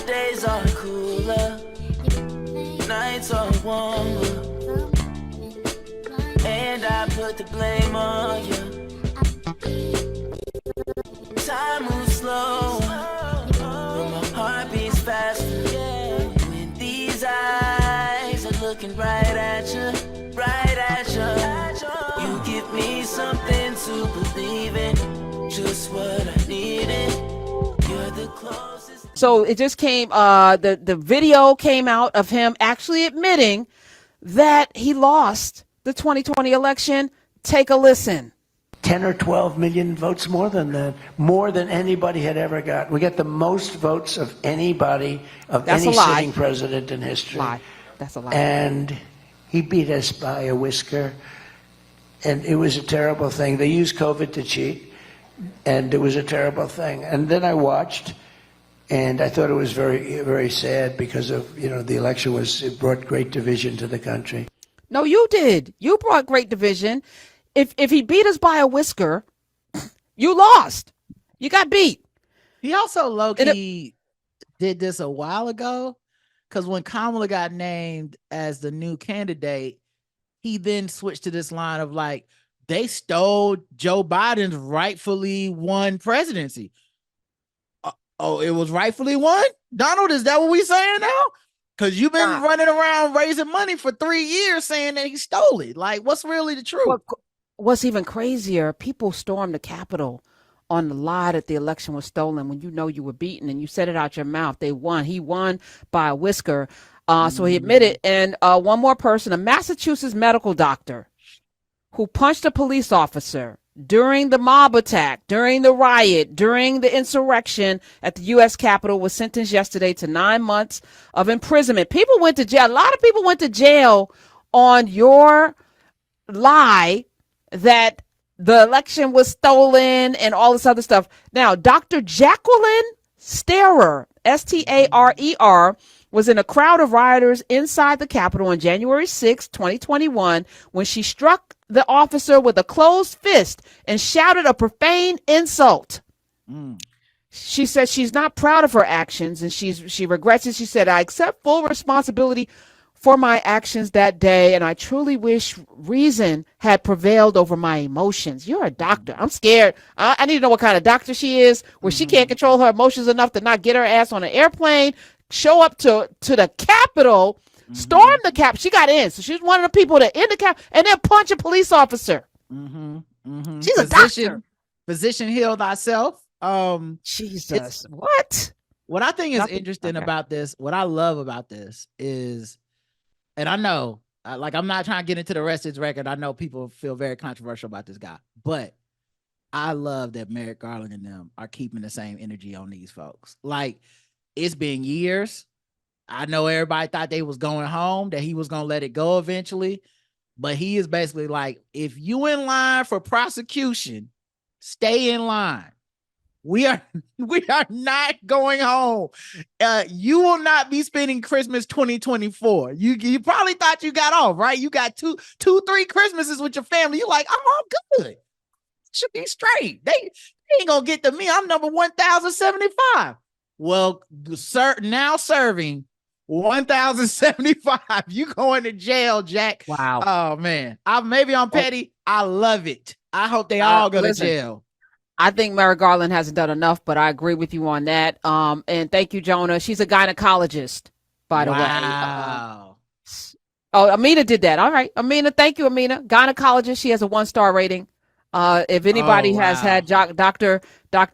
days are cooler, nights are warmer, and I put the blame on you. Time moves slow, but my heart beats faster. When these eyes are looking right at you, right at you. You give me something to believe in, just what I needed. You're the closest. So it just came, the video came out of him actually admitting that he lost the 2020 election. Take a listen. 10 or 12 million votes more than that, more than anybody had ever got. We got the most votes of anybody, of That's any a lie. sitting president in history. Lie. That's a lie. And he beat us by a whisker. And it was a terrible thing. They used COVID to cheat, and it was a terrible thing. And then I watched, and I thought it was very, very sad because of, the election it brought great division to the country. No, you did. You brought great division. If he beat us by a whisker, you lost. You got beat. He also low-key did this a while ago, because when Kamala got named as the new candidate, he then switched to this line of like, they stole Joe Biden's rightfully won presidency. Oh, it was rightfully won? Donald, is that what we saying now? Because you've been running around raising money for 3 years saying that he stole it. Like, what's really the truth? What's even crazier, people stormed the Capitol on the lie that the election was stolen when you know you were beaten and you said it out your mouth. They won. He won by a whisker. So he admitted. And one more person, a Massachusetts medical doctor who punched a police officer during the mob attack, during the riot, during the insurrection at the U.S. Capitol, was sentenced yesterday to 9 months of imprisonment. People went to jail. A lot of people went to jail on your lie that the election was stolen and all this other stuff. Now, Dr. Jacqueline Starer, Starer, was in a crowd of rioters inside the Capitol on January 6, 2021, when she struck the officer with a closed fist and shouted a profane insult. She said she's not proud of her actions and she regrets it. She said, I accept full responsibility for my actions that day, and I truly wish reason had prevailed over my emotions. You're a doctor. I'm scared. I need to know what kind of doctor she is, where she can't control her emotions enough to not get her ass on an airplane, show up to the Capitol, storm the Capitol. She got in, so she's one of the people that in the Capitol, and then punch a police officer. She's a doctor. Physician, heal thyself. Jesus, what? What I think is interesting about this, what I love about this is, and I know, I'm not trying to get into the rest of his record. I know people feel very controversial about this guy, but I love that Merrick Garland and them are keeping the same energy on these folks. Like, it's been years. I know everybody thought they was going home, that he was going to let it go eventually, but he is basically like, if you in line for prosecution, stay in line. We are not going home. You will not be spending Christmas 2024. You probably thought you got off, right? You got two, 3 Christmases with your family. You're like, I'm good. Should be straight. They ain't gonna get to me. I'm number 1,075. Well, sir, now serving 1,075. You going to jail, Jack? Wow. Oh man. Maybe I'm petty. I love it. I hope they all go to jail. I think Merrick Garland hasn't done enough, but I agree with you on that. And thank you, Jonah. She's a gynecologist, by the way. Wow. Amina did that. All right. Amina, thank you, Amina. Gynecologist. She has a 1-star rating. If anybody has had Dr.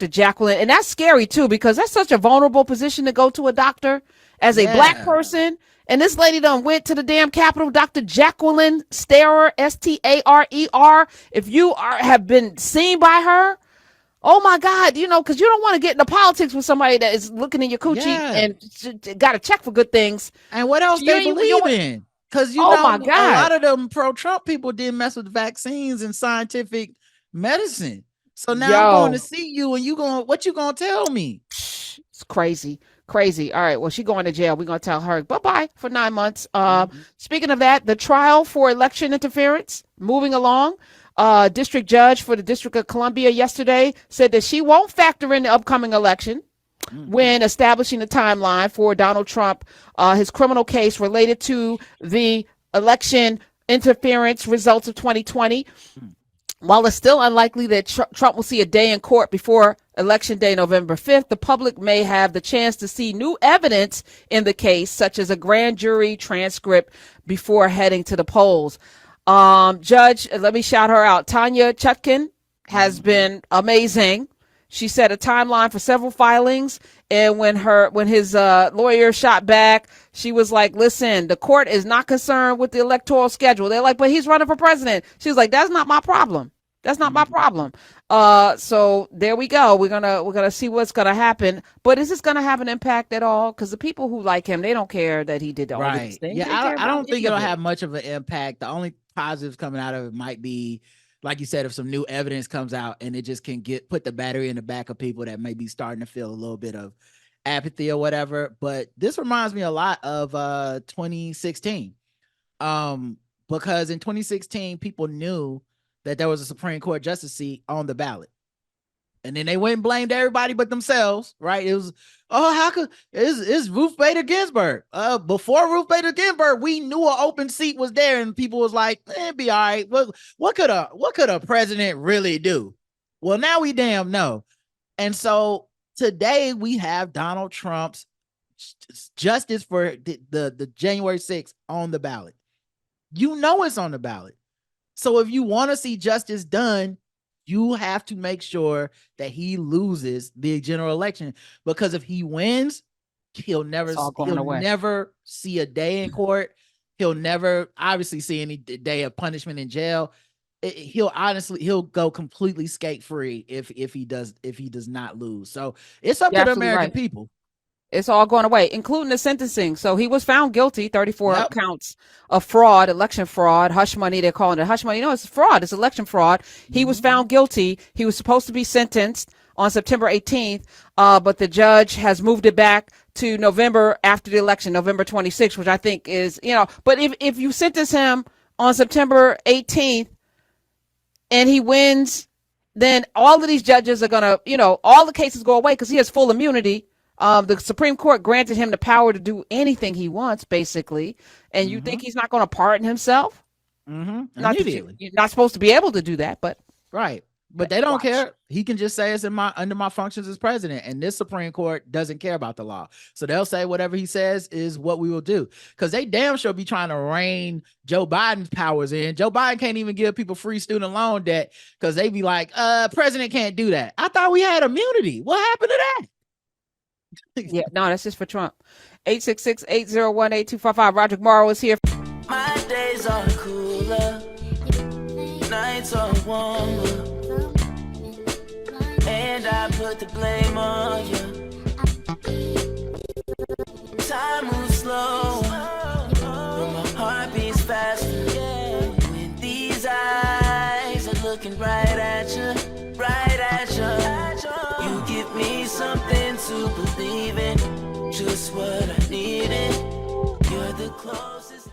Jacqueline, and that's scary too, because that's such a vulnerable position to go to a doctor as a black person. And this lady done went to the damn Capitol, Dr. Jacqueline Starer, Starer. If you have been seen by her, oh my God, because you don't want to get into politics with somebody that is looking in your coochie and got to check for good things. And what else they believe in? Because my God, a lot of them pro-Trump people didn't mess with vaccines and scientific medicine. So now I'm going to see you, and what you gonna tell me? It's crazy. All right. Well, she's going to jail. We're going to tell her bye-bye for 9 months. Speaking of that, the trial for election interference moving along. District judge for the District of Columbia yesterday said that she won't factor in the upcoming election. when establishing the timeline for Donald Trump, his criminal case related to the election interference results of 2020. While it's still unlikely that Trump will see a day in court before Election Day, November 5th, the public may have the chance to see new evidence in the case, such as a grand jury transcript before heading to the polls. Judge, let me shout her out. Tanya Chutkan has been amazing. She set a timeline for several filings, and when his lawyer shot back, she was like, listen, the court is not concerned with the electoral schedule. They're like, but he's running for president. She was like, that's not my problem. That's not my problem. So there we go. We're gonna see what's gonna happen. But is this gonna have an impact at all? Because the people who like him, they don't care that he did all these things. Yeah, I don't think it'll have much of an impact. The only positives coming out of it might be, like you said, if some new evidence comes out and it just can put the battery in the back of people that may be starting to feel a little bit of apathy or whatever. But this reminds me a lot of 2016. Because in 2016, people knew that there was a Supreme Court justice seat on the ballot. And then they went and blamed everybody but themselves, right? It was, how could is Ruth Bader Ginsburg? Before Ruth Bader Ginsburg, we knew an open seat was there, and people was like, be all right. What could a president really do? Well, now we damn know. And so today we have Donald Trump's justice for the January 6th on the ballot. You know it's on the ballot. So if you want to see justice done, you have to make sure that he loses the general election, because if he wins, he'll never see a day in court. He'll never obviously see any day of punishment in jail. He'll go completely skate free if he does not lose. So it's up to the American people. It's all going away, including the sentencing. So he was found guilty, 34 counts of fraud, election fraud, hush money. They're calling it hush money. No, it's fraud. It's election fraud. He was found guilty. He was supposed to be sentenced on September 18th, but the judge has moved it back to November after the election, November 26th, which I think is, but if you sentence him on September 18th and he wins, then all of these judges are going to, all the cases go away because he has full immunity. The Supreme Court granted him the power to do anything he wants, basically. And you think he's not going to pardon himself? Immediately. You're not supposed to be able to do that, but right. But they don't care. He can just say it's under my functions as president, and this Supreme Court doesn't care about the law. So they'll say whatever he says is what we will do, because they damn sure be trying to rein Joe Biden's powers in. Joe Biden can't even give people free student loan debt because they be like, president can't do that. I thought we had immunity. What happened to that? Yeah, no, that's just for Trump. 866-801-8255. Roderick Morrow is here. My days are cooler, nights are warmer, and I put the blame on you. Time moves slow, but my heart beats faster. When these eyes are looking right at you, right at you. You give me something to believe in, just what